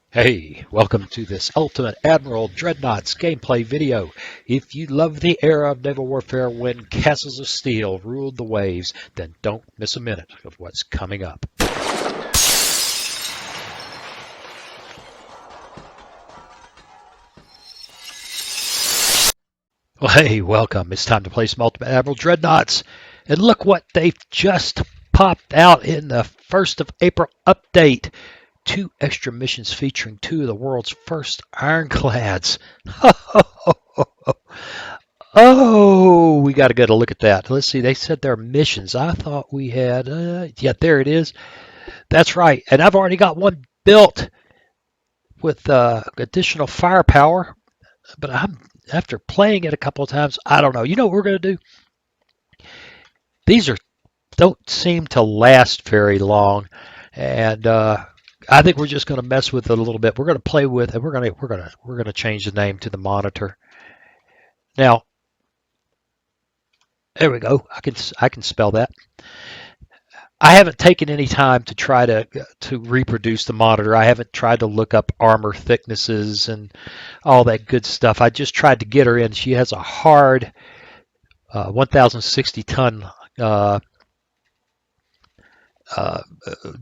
Hey, welcome to this Ultimate Admiral Dreadnoughts gameplay video. If you love the era of naval warfare when castles of steel ruled the waves, then don't miss a minute of what's coming up. Well, hey, welcome. It's time to play some Ultimate Admiral Dreadnoughts. And look what they've just popped out in the 1st of April update. 2 extra missions featuring 2 of the world's first ironclads. Oh, we got to get a look at that. Let's see, they said they're missions. I thought we had, yeah, there it is. That's right. And I've already got one built with additional firepower. But after playing it a couple of times, I don't know. You know what we're going to do? These don't seem to last very long. And I think we're just going to mess with it a little bit. We're going to play with it. We're going to change the name to the Monitor. Now, there we go. I can spell that. I haven't taken any time to try to reproduce the Monitor. I haven't tried to look up armor thicknesses and all that good stuff. I just tried to get her in. She has a hard 1,060 ton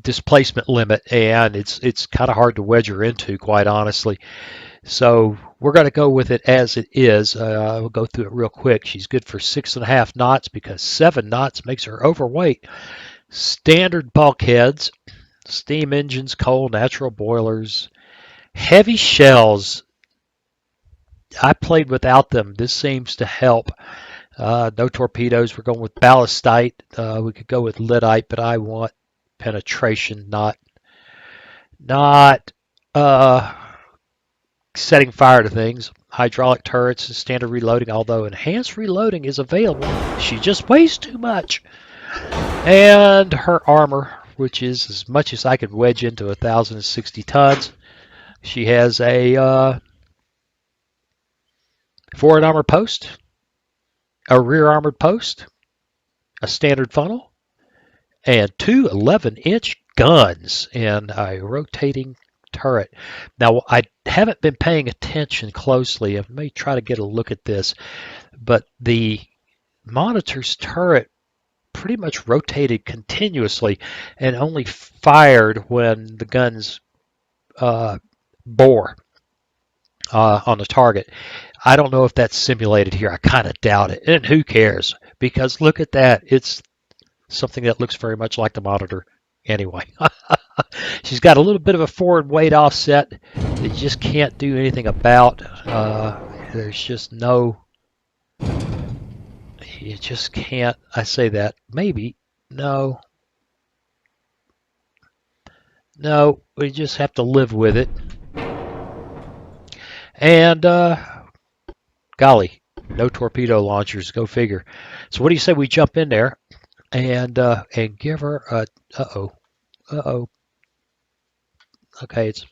displacement limit, and it's kind of hard to wedge her into, quite honestly. So we're going to go with it as it is. We'll go through it real quick. She's good for 6.5 knots because 7 knots makes her overweight. Standard bulkheads, steam engines, coal, natural boilers, heavy shells. I played without them. This seems to help. No torpedoes. We're going with ballistite. We could go with lyddite, but I want penetration, not setting fire to things. Hydraulic turrets, standard reloading, although enhanced reloading is available. She just weighs too much. And her armor, which is as much as I could wedge into 1,060 tons. She has a forward armored post, a rear armored post, a standard funnel, and 2 11-inch guns in a rotating turret. Now, I haven't been paying attention closely. I may try to get a look at this, but the Monitor's turret pretty much rotated continuously and only fired when the guns bore on the target. I don't know if that's simulated here. I kind of doubt it. And who cares? Because look at that. It's something that looks very much like the Monitor anyway. She's got a little bit of a forward weight offset that you just can't do anything about. There's just no... You just can't. I say that. Maybe. No. No. We just have to live with it. And, golly, no torpedo launchers. Go figure. So what do you say we jump in there and give her a... Uh-oh. Okay, it's...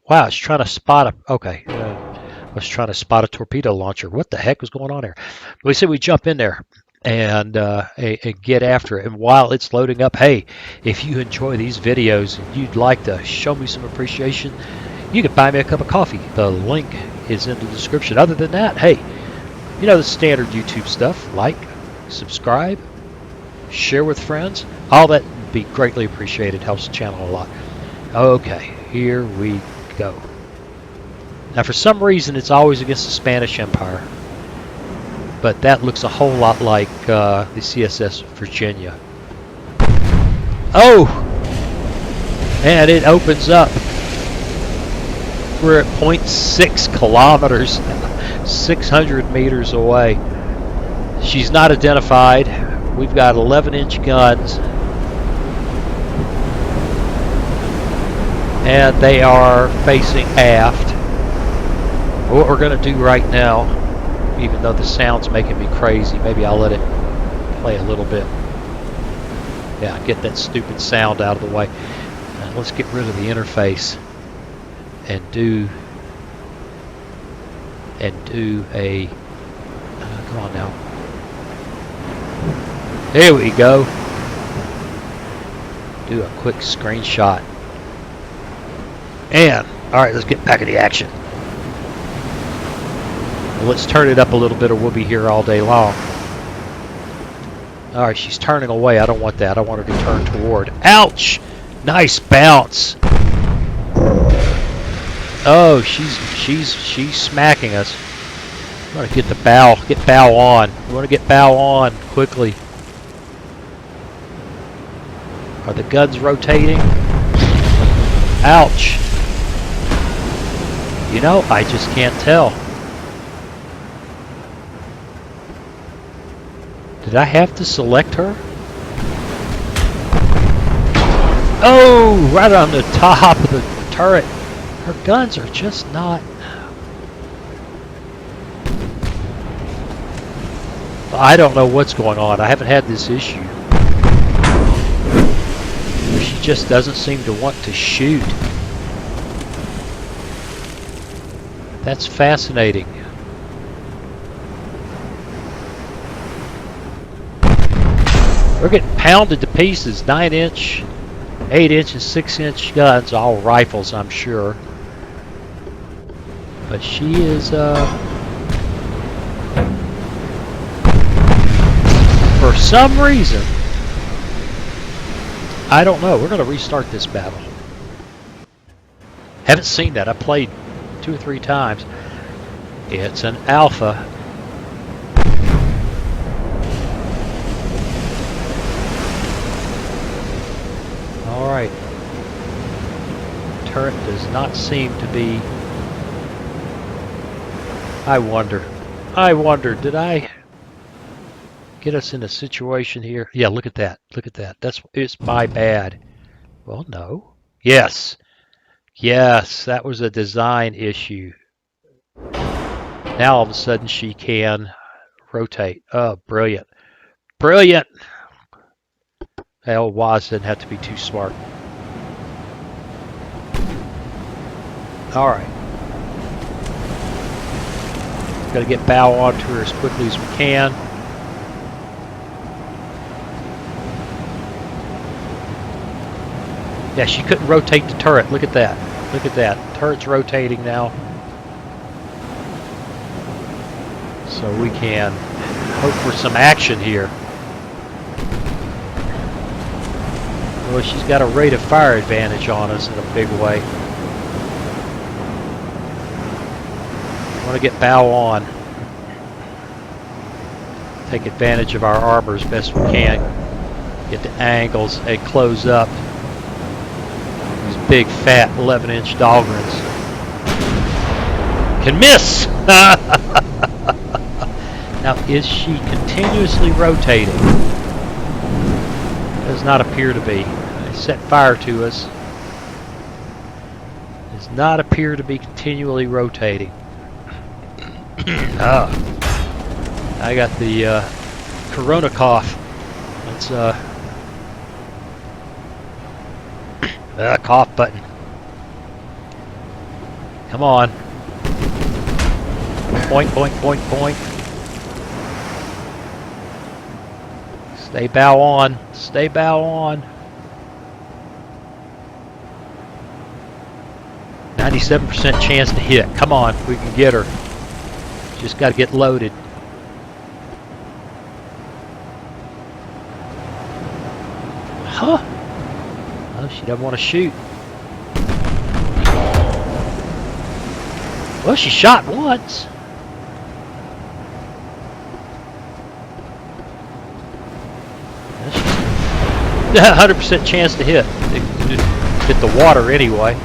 Wow, it's trying to spot a... Okay. I was trying to spot a torpedo launcher. What the heck was going on there? We said we jump in there and get after it. And while it's loading up, hey, if you enjoy these videos and you'd like to show me some appreciation, you can buy me a cup of coffee. The link is in the description. Other than that, hey, you know the standard YouTube stuff. Like, subscribe, share with friends. All that would be greatly appreciated. Helps the channel a lot. Okay, here we go. Now, for some reason, it's always against the Spanish Empire, but that looks a whole lot like the CSS Virginia. Oh! And it opens up. We're at 0.6 kilometers, 600 meters away. She's not identified. We've got 11-inch guns, and they are facing aft. What we're going to do right now, even though the sound's making me crazy, maybe I'll let it play a little bit. Yeah, get that stupid sound out of the way. And let's get rid of the interface and do a... come on now. There we go. Do a quick screenshot. And, alright, let's get back in the action. Well, let's turn it up a little bit or we'll be here all day long. Alright, she's turning away. I don't want that. I want her to turn toward. Ouch! Nice bounce. Oh, she's smacking us. We want to get the bow. Get bow on. We want to get bow on quickly. Are the guns rotating? Ouch. You know, I just can't tell. Did I have to select her? Oh, right on the top of the turret. Her guns are just not... I don't know what's going on. I haven't had this issue. She just doesn't seem to want to shoot. That's fascinating. We're getting pounded to pieces. 9-inch, 8-inch, and 6-inch guns, all rifles, I'm sure. But she is, for some reason, I don't know. We're going to restart this battle. Haven't seen that. I played 2 or 3 times. It's an alpha. Alright. Turret does not seem to be... I wonder, did I get us in a situation here? Yeah, look at that. Look at that. It's my bad. Well, no. Yes. Yes, that was a design issue. Now all of a sudden she can rotate. Oh, brilliant. Brilliant! Hell, Waz didn't have to be too smart. Alright. Got to get bow onto her as quickly as we can. Yeah, she couldn't rotate the turret. Look at that. Look at that. Turret's rotating now. So we can hope for some action here. Well, she's got a rate of fire advantage on us in a big way. I want to get bow on. Take advantage of our armor as best we can. Get the angles and close up. These big, fat 11-inch Dahlgrens. Can miss! Now, is she continuously rotating? Does not appear to be. They set fire to us. Does not appear to be continually rotating. I got the corona cough. It's cough button. Come on. Point, point, point, point. Stay bow on. Stay bow on. 97% chance to hit. Come on, we can get her. Just got to get loaded. Huh? Oh, she doesn't want to shoot. Well, she shot once. That's 100% chance to hit. Hit the water anyway.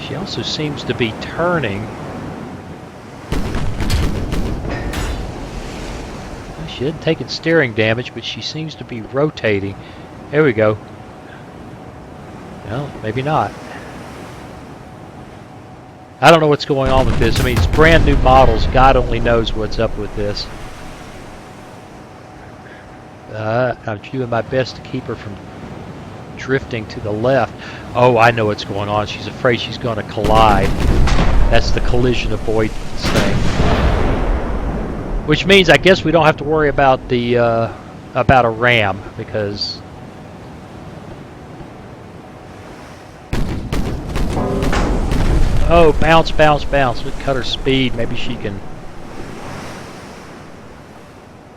She also seems to be turning. She isn't taking steering damage, but she seems to be rotating. There we go. Well, maybe not. I don't know what's going on with this. I mean, it's brand new models. God only knows what's up with this. I'm doing my best to keep her from drifting to the left. Oh, I know what's going on. She's afraid she's going to collide. That's the collision avoidance thing. Which means I guess we don't have to worry about the about a ram, because oh, bounce, bounce, bounce. We cut her speed. Maybe she can.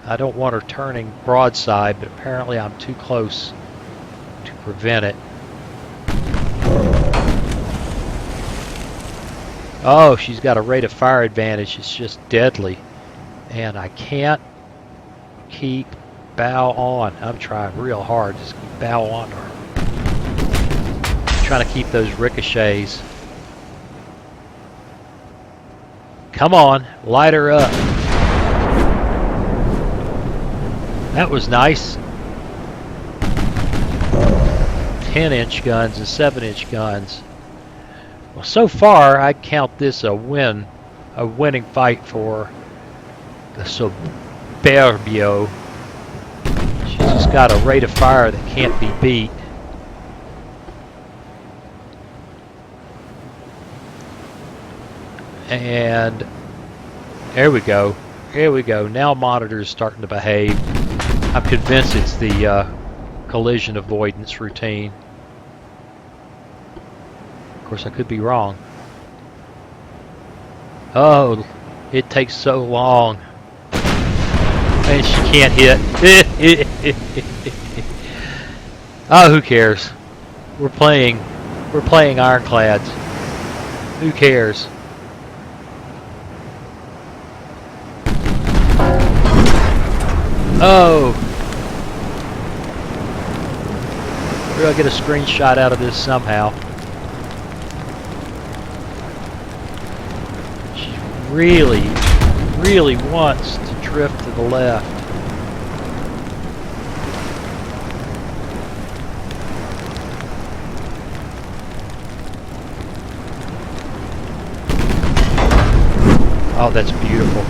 I don't want her turning broadside, but apparently I'm too close to prevent it. Oh, she's got a rate of fire advantage. It's just deadly. And I can't keep bow on. I'm trying real hard. Just keep bow on her. Trying to keep those ricochets. Come on, light her up. That was nice. 10-inch guns and 7-inch guns. Well, so far I count this a winning fight for the Soberbio. She's just got a rate of fire that can't be beat. And there we go. Here we go. Now Monitor is starting to behave. I'm convinced it's the collision avoidance routine. Of course, I could be wrong. Oh, it takes so long. And she can't hit. Oh, who cares? We're playing ironclads. Who cares? Oh! We're gonna get a screenshot out of this somehow. She really wants to drift to the left. Oh, that's beautiful.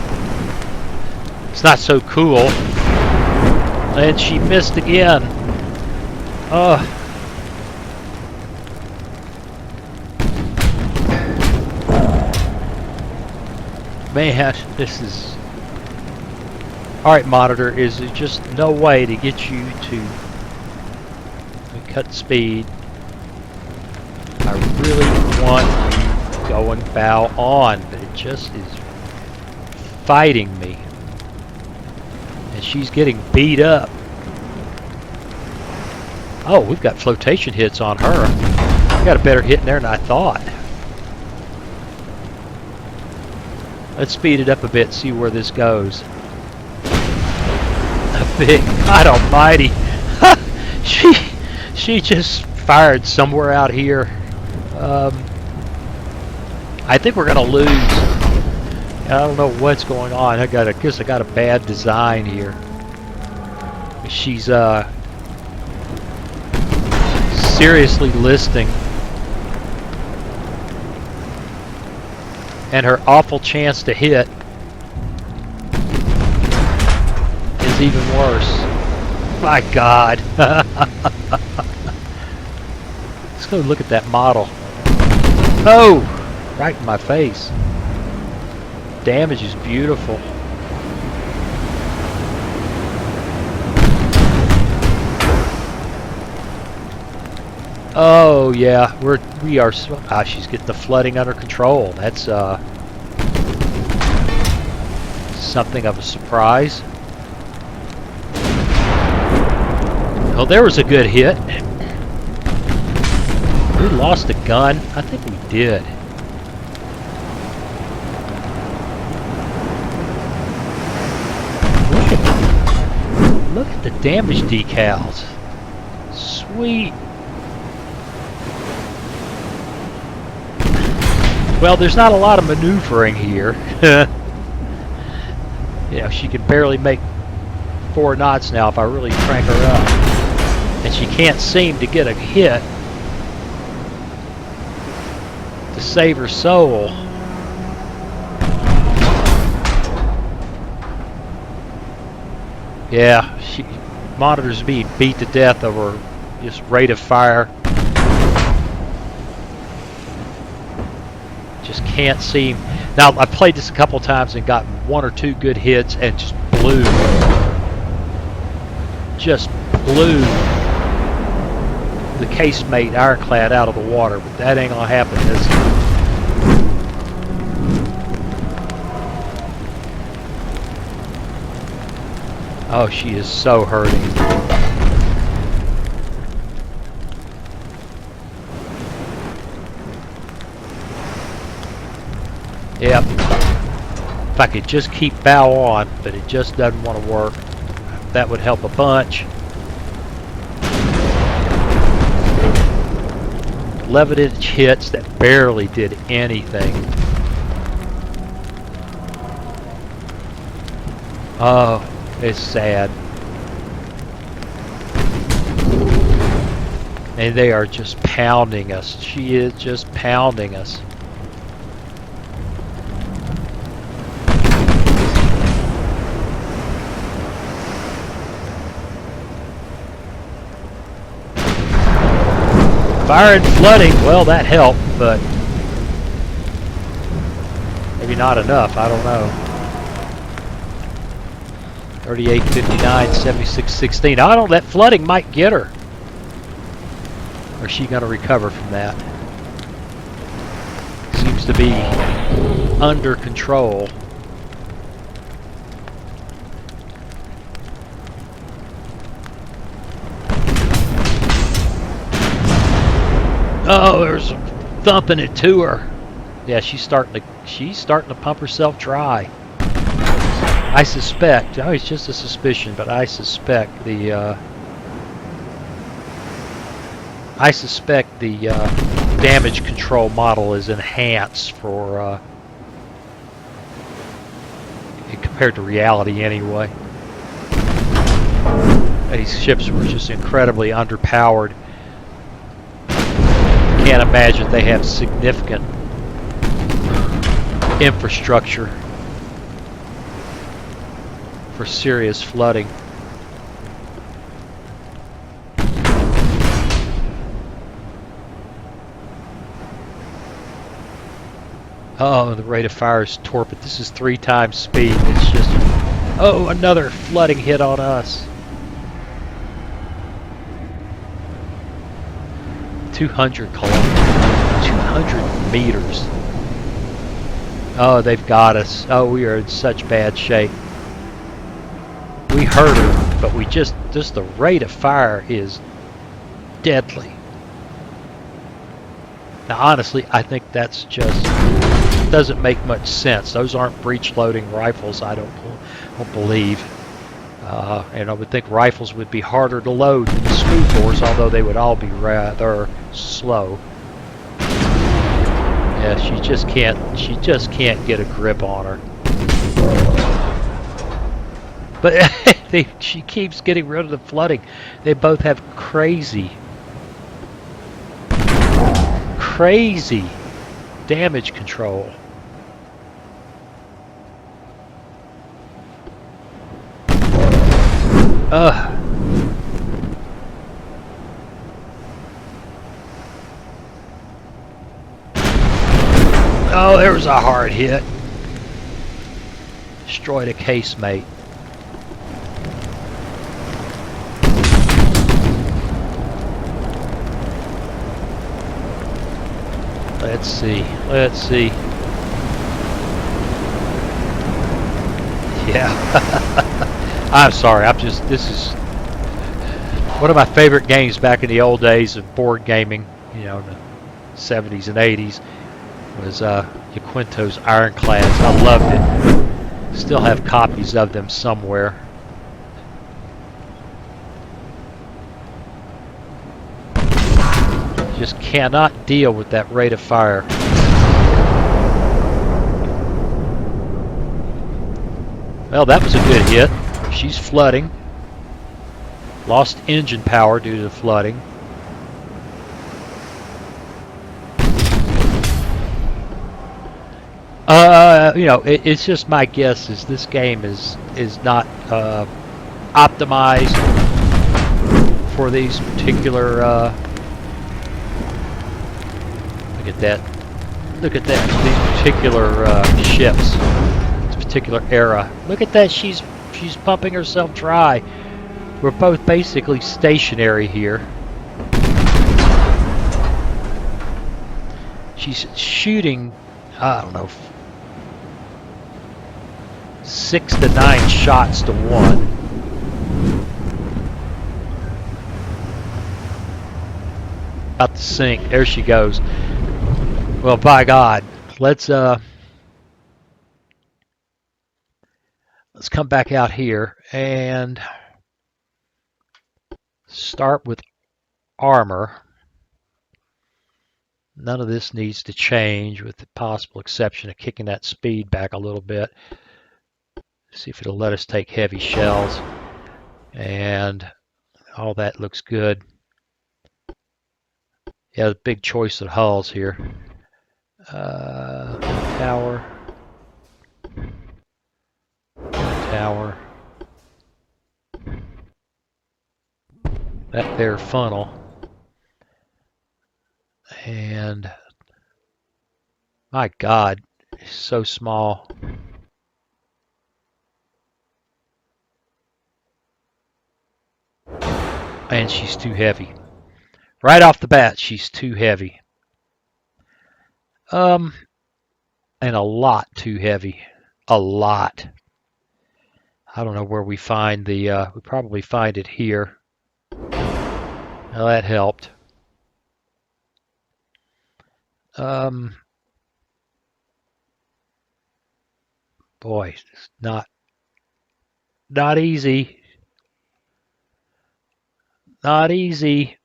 It's not so cool. And she missed again. Oh. Man, this is... Alright, Monitor, is there just no way to get you to cut speed? I really want you to go and bow on, but it just is fighting me. And she's getting beat up. Oh, we've got flotation hits on her. We got a better hit in there than I thought. Let's speed it up a bit, see where this goes. A big, God almighty. She just fired somewhere out here. I think we're gonna lose. I don't know what's going on. I guess I got a bad design here. She's seriously listing, and her awful chance to hit is even worse. My God. Let's go look at that model. Oh, right in my face. Damage is beautiful. Oh yeah, we are. She's getting the flooding under control. That's something of a surprise. Oh, there was a good hit. We lost a gun. I think we did. Look at the damage decals. Sweet. Well, there's not a lot of maneuvering here. Yeah, she can barely make 4 knots now if I really crank her up. And she can't seem to get a hit to save her soul. Yeah, Monitor's being beat to death over just rate of fire. Just can't seem. Now, I've played this a couple times and gotten one or two good hits and just blew the casemate ironclad out of the water. But that ain't gonna happen this time. Oh, she is so hurting. Yep. If I could just keep bow on, but it just doesn't want to work. That would help a bunch. 11-inch hits that barely did anything. Oh, it's sad. And they are just pounding us. She is just pounding us. Fire and flooding, well, that helped, but maybe not enough. I don't know. 38, 59, 76, 16. I don't know, that flooding might get her. Or is she going to recover from that? Seems to be under control. Oh, there's some thumping it to her. Yeah, she's starting to pump herself dry. I suspect, oh, it's just a suspicion, but I suspect the damage control model is enhanced for compared to reality anyway. These ships were just incredibly underpowered. Can't imagine they have significant infrastructure for serious flooding. Oh, the rate of fire is torpid. This is 3 times speed. It's just, oh, another flooding hit on us. 200 kilometers, 200 meters. Oh, they've got us. Oh, we are in such bad shape. We hurt her, but we just the rate of fire is deadly. Now, honestly, I think that's just doesn't make much sense. Those aren't breech loading rifles. I don't believe. And I would think rifles would be harder to load than the smoothbores, although they would all be rather slow. Yeah, she just can't get a grip on her. But she keeps getting rid of the flooding. They both have crazy damage control. Oh, there was a hard hit. Destroyed a casemate. Let's see. Yeah. I'm sorry. This is one of my favorite games back in the old days of board gaming, you know, in the 70s and 80s, was Yaquinto's Ironclads. I loved it. Still have copies of them somewhere. Just cannot deal with that rate of fire. Well, that was a good hit. She's flooding. Lost engine power due to the flooding. You know, it's just my guess is this game is not optimized for these particular. Look at that! Look at that! These particular ships, particular era. Look at that, she's pumping herself dry. We're both basically stationary here. She's shooting, I don't know, 6 to 9 shots to 1. About to sink. There she goes. Well, by God, let's come back out here and start with armor. None of this needs to change, with the possible exception of kicking that speed back a little bit. See if it'll let us take heavy shells. And all that looks good. Yeah, big choice of hulls here. Tower. Tower. That there funnel. And my God, it's so small. And she's too heavy. Right off the bat, she's too heavy. And a lot too heavy. A lot. I don't know where we find the, we probably find it here. Well, that helped. Boy, it's not easy. Not easy.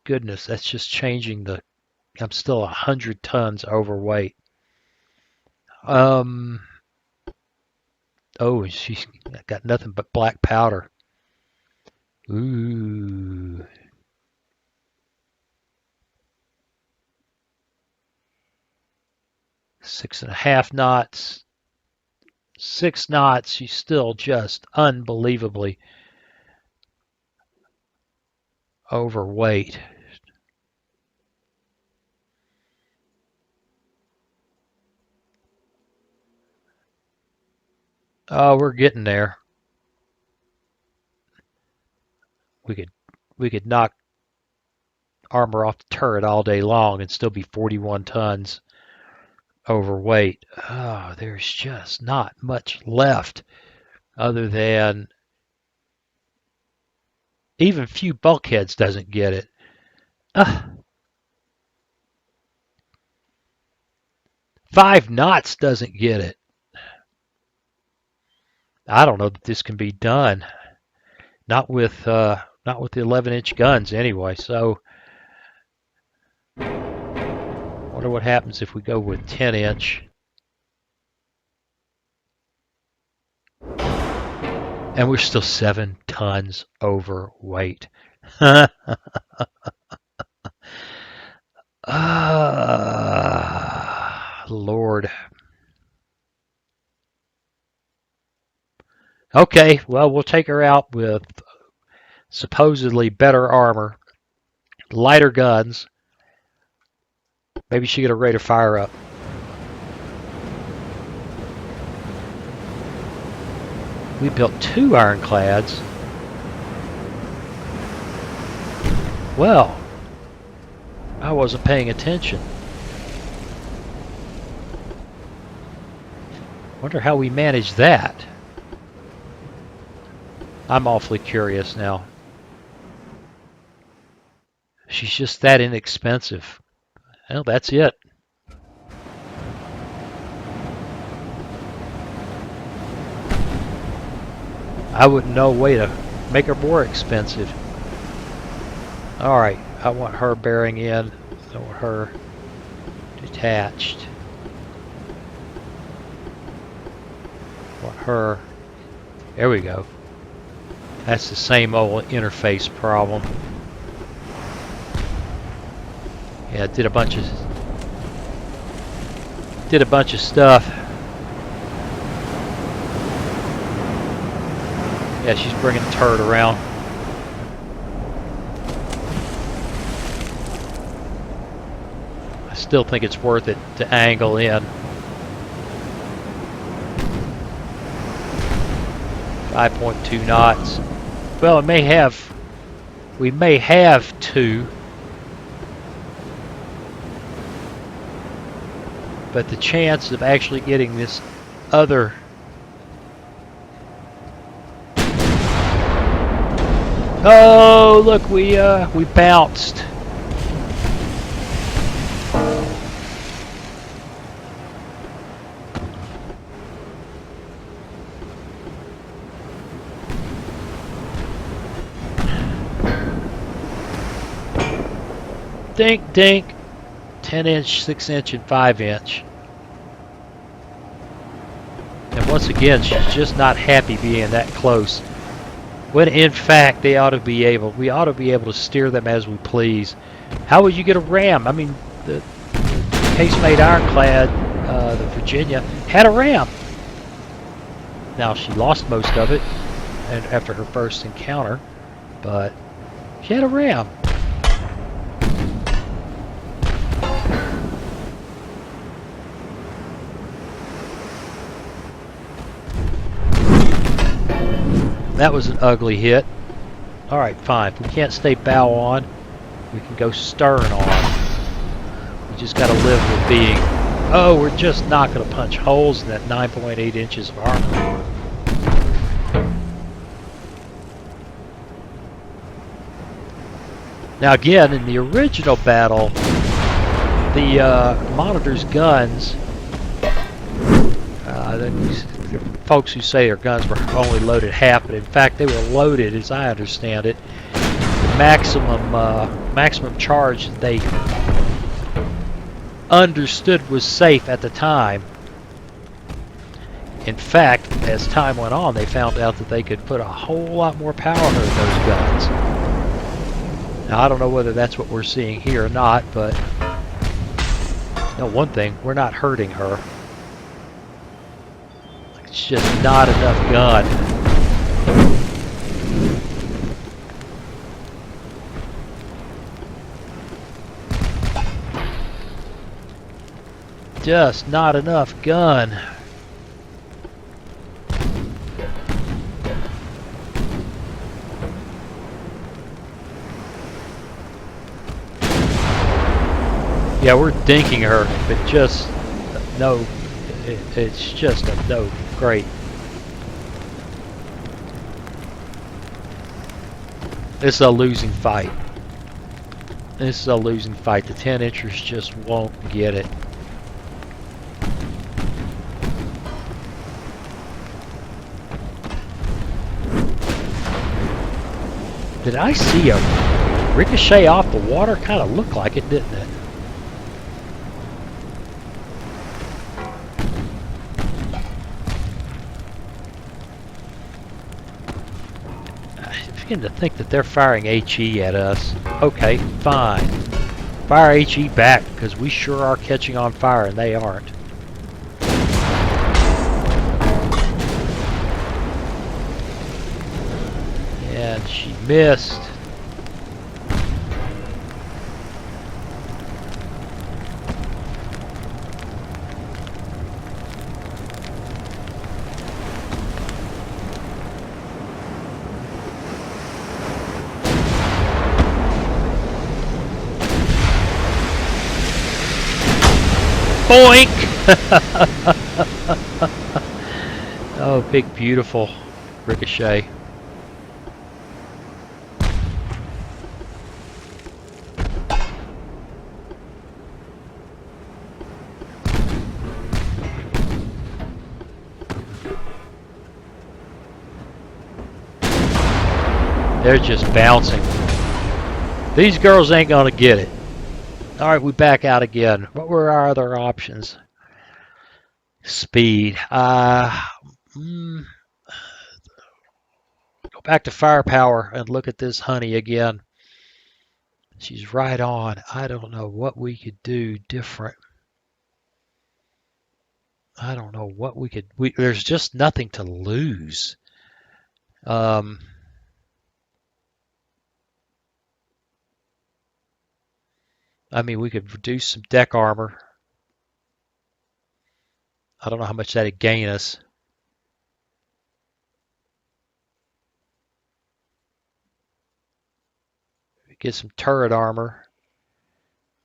Goodness, that's just changing the. I'm still 100 tons overweight. Oh, she's got nothing but black powder. Ooh. Six and a half knots. 6 knots. She's still just unbelievably overweight. Oh, we're getting there. We could knock armor off the turret all day long and still be 41 tons overweight. Oh, there's just not much left other than even few bulkheads doesn't get it. 5 knots doesn't get it. I don't know that this can be done. Not with the 11-inch guns anyway. So, wonder what happens if we go with 10-inch. And we're still 7 tons overweight. Lord. Okay, well, we'll take her out with supposedly better armor, lighter guns. Maybe she get a rate of fire up. We built 2 ironclads. Well, I wasn't paying attention. Wonder how we managed that. I'm awfully curious now. She's just that inexpensive. Well, that's it. I wouldn't know a way to make her more expensive. Alright, I want her bearing in. I want her detached. I want her. There we go. That's the same old interface problem. Yeah, did a bunch of stuff. Yeah, she's bringing the turret around. still think it's worth it to angle in. 5.2 knots. Well, we may have 2, but the chance of actually getting this other oh, look, we bounced. Dink, dink. 10-inch, 6-inch, and 5-inch. And once again, she's just not happy being that close. When in fact, we ought to be able to steer them as we please. How would you get a ram? I mean, the casemate ironclad, the Virginia, had a ram. Now, she lost most of it after her first encounter, but she had a ram. That was an ugly hit. Alright, fine. If we can't stay bow on, we can go stern on. We just gotta live with being... Oh, we're just not gonna punch holes in that 9.8 inches of armor. Now again, in the original battle, the Monitor's guns... the folks who say their guns were only loaded half, but in fact they were loaded, as I understand it. The maximum charge they understood was safe at the time. In fact, as time went on, they found out that they could put a whole lot more power into those guns. Now, I don't know whether that's what we're seeing here or not, but no, one thing, we're not hurting her. It's just not enough gun. Just not enough gun. Yeah, we're dinking her, but just no. It's just a no. Great. This is a losing fight. This is a losing fight. The 10-inchers just won't get it. Did I see a ricochet off the water? Kind of looked like it, didn't it? I begin to think that they're firing HE at us. Okay, fine. Fire HE back, because we sure are catching on fire and they aren't. And she missed. Boink! Oh, big, beautiful ricochet. They're just bouncing. These girls ain't gonna get it. Alright, we back out again. What were our other options? Speed. Go back to firepower and look at this honey again. She's right on. I don't know what we could do different. I don't know what we could... there's just nothing to lose. I mean, we could reduce some deck armor. I don't know how much that'd gain us. Get some turret armor.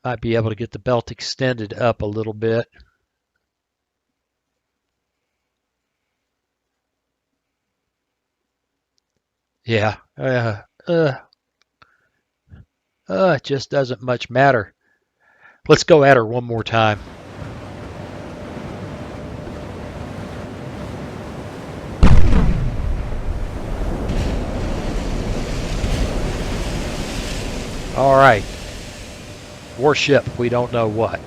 Might be able to get the belt extended up a little bit. Yeah. It just doesn't much matter. Let's go at her one more time. All right. Warship, we don't know what.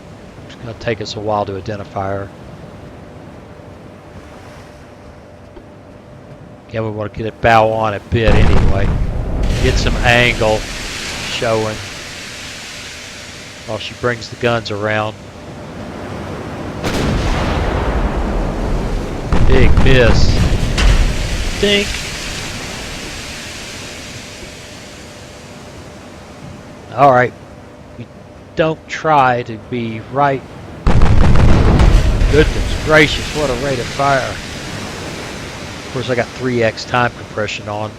It's going to take us a while to identify her. Yeah, we want to get it bow on a bit anyway. Get some angle showing while she brings the guns around. Big miss. Dink. All right. We don't try to be right. Goodness gracious, what a rate of fire. Of course, I got 3x time compression on.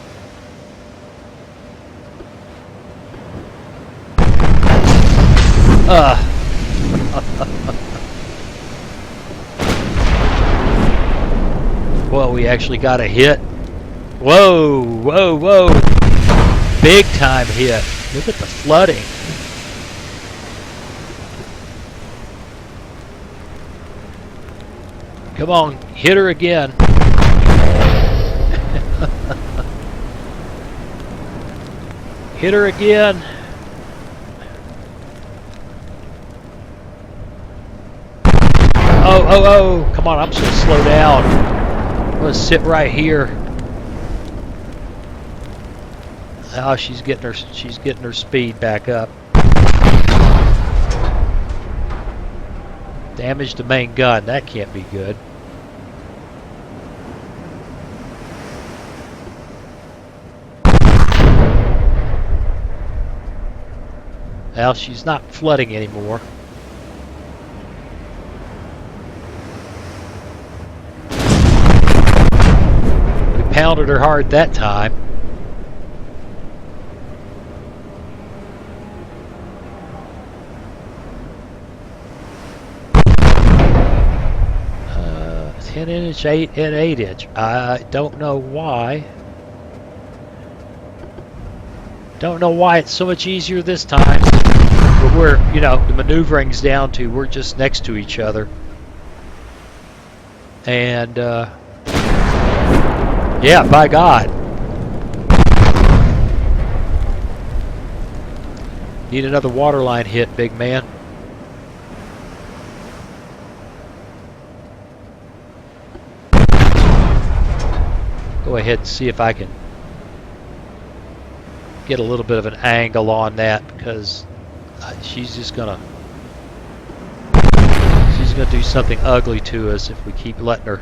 Well, we actually got a hit. Whoa, whoa, whoa. Big time hit. Look at the flooding. Come on, hit her again. Hit her again. Oh, come on, I'm just gonna slow down. I'm gonna sit right here. Oh, she's getting her speed back up. Damage the main gun, that can't be good. Well, she's not flooding anymore. We pounded her hard that time. Uh, 10-inch, 8-inch. I don't know why. Don't know why it's so much easier this time. But we're, you know, the maneuvering's down to we're just next to each other. And, yeah, by God. Need another waterline hit, big man. Go ahead and see if I can get a little bit of an angle on that, because she's gonna do something ugly to us if we keep letting her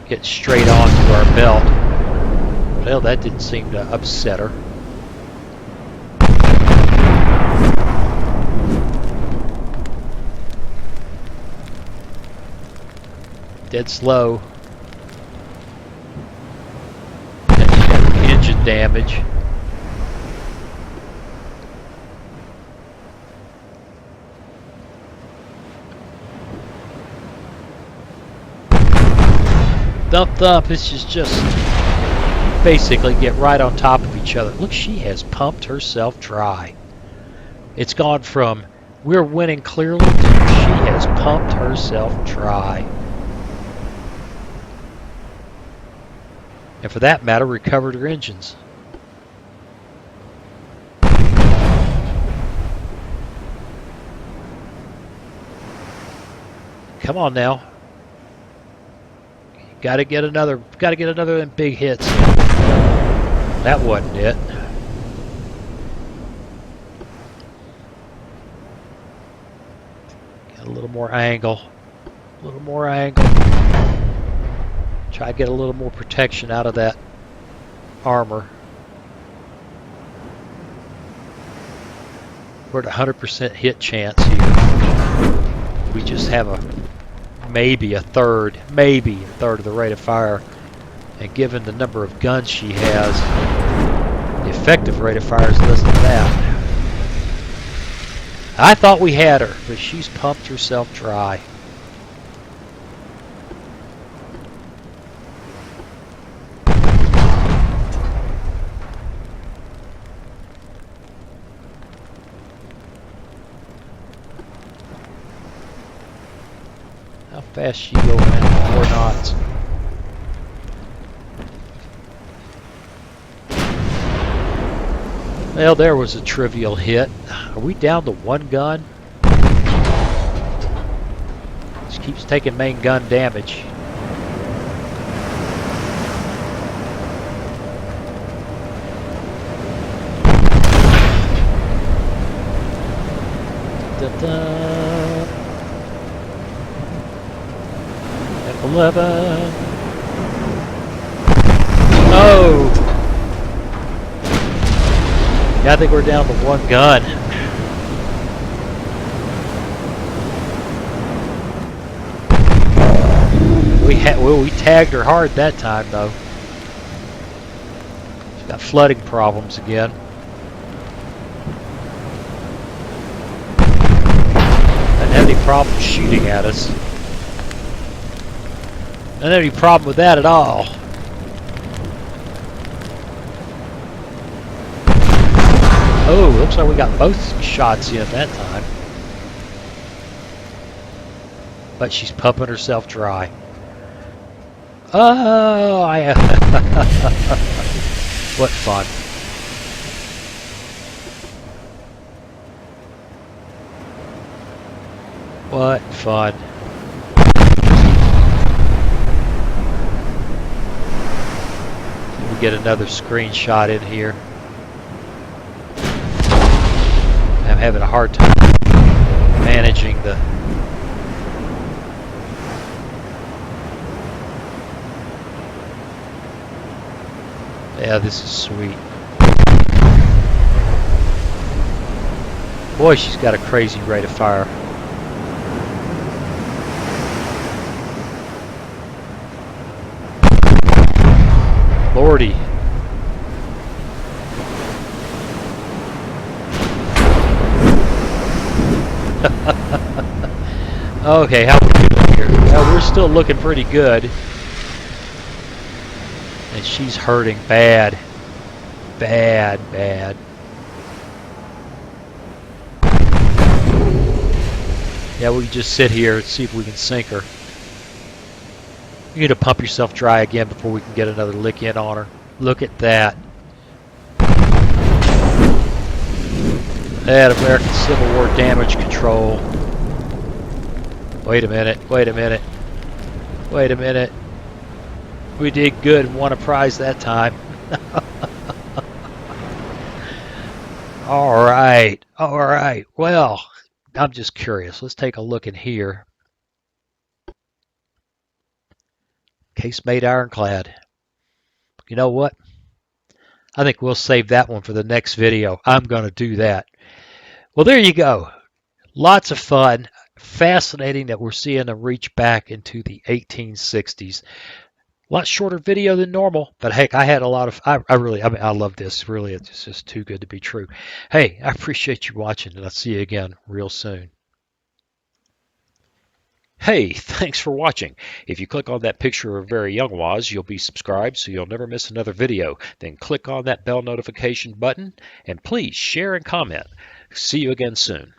get straight onto our belt. Well, that didn't seem to upset her. Dead slow. Engine damage. Thump thump, this is just basically get right on top of each other. Look, she has pumped herself dry. It's gone from we're winning clearly to she has pumped herself dry. And for that matter, recovered her engines. Come on now. Gotta get another of them big hits. That wasn't it. Got a little more angle. A little more angle. Try to get a little more protection out of that armor. We're at 100% hit chance here. We just have maybe a third of the rate of fire. And given the number of guns she has, the effective rate of fire is less than that. I thought we had her, but she's pumped herself dry. How fast she going at 4 knots? Well, there was a trivial hit. Are we down to 1 gun? She keeps taking main gun damage. Da-da. F11. Oh! Yeah, I think we're down to 1 gun. We tagged her hard that time, though. She's got flooding problems again. Doesn't have any problem shooting at us. Doesn't have any problem with that at all. Oh, looks like we got both shots in that time. But she's pumping herself dry. Oh, what fun. What fun. We get another screenshot in here. I'm having a hard time managing the yeah, this is sweet. Boy, she's got a crazy rate of fire. Lordy. Okay, how we doing here? Well, we're still looking pretty good. And she's hurting bad. Bad. Yeah, we just sit here and see if we can sink her. You need to pump yourself dry again before we can get another lick in on her. Look at that. That American Civil War damage control. Wait a minute. We did good and won a prize that time. All right. Well, I'm just curious. Let's take a look in here. Casemate ironclad. You know what? I think we'll save that one for the next video. I'm going to do that. Well, there you go. Lots of fun. Fascinating that we're seeing them reach back into the 1860s. A lot shorter video than normal, but heck, I had a lot of, I love this. Really, it's just too good to be true. Hey, I appreciate you watching, and I'll see you again real soon. Hey, thanks for watching. If you click on that picture of Very Young Waz, you'll be subscribed so you'll never miss another video. Then click on that bell notification button, and please share and comment. See you again soon.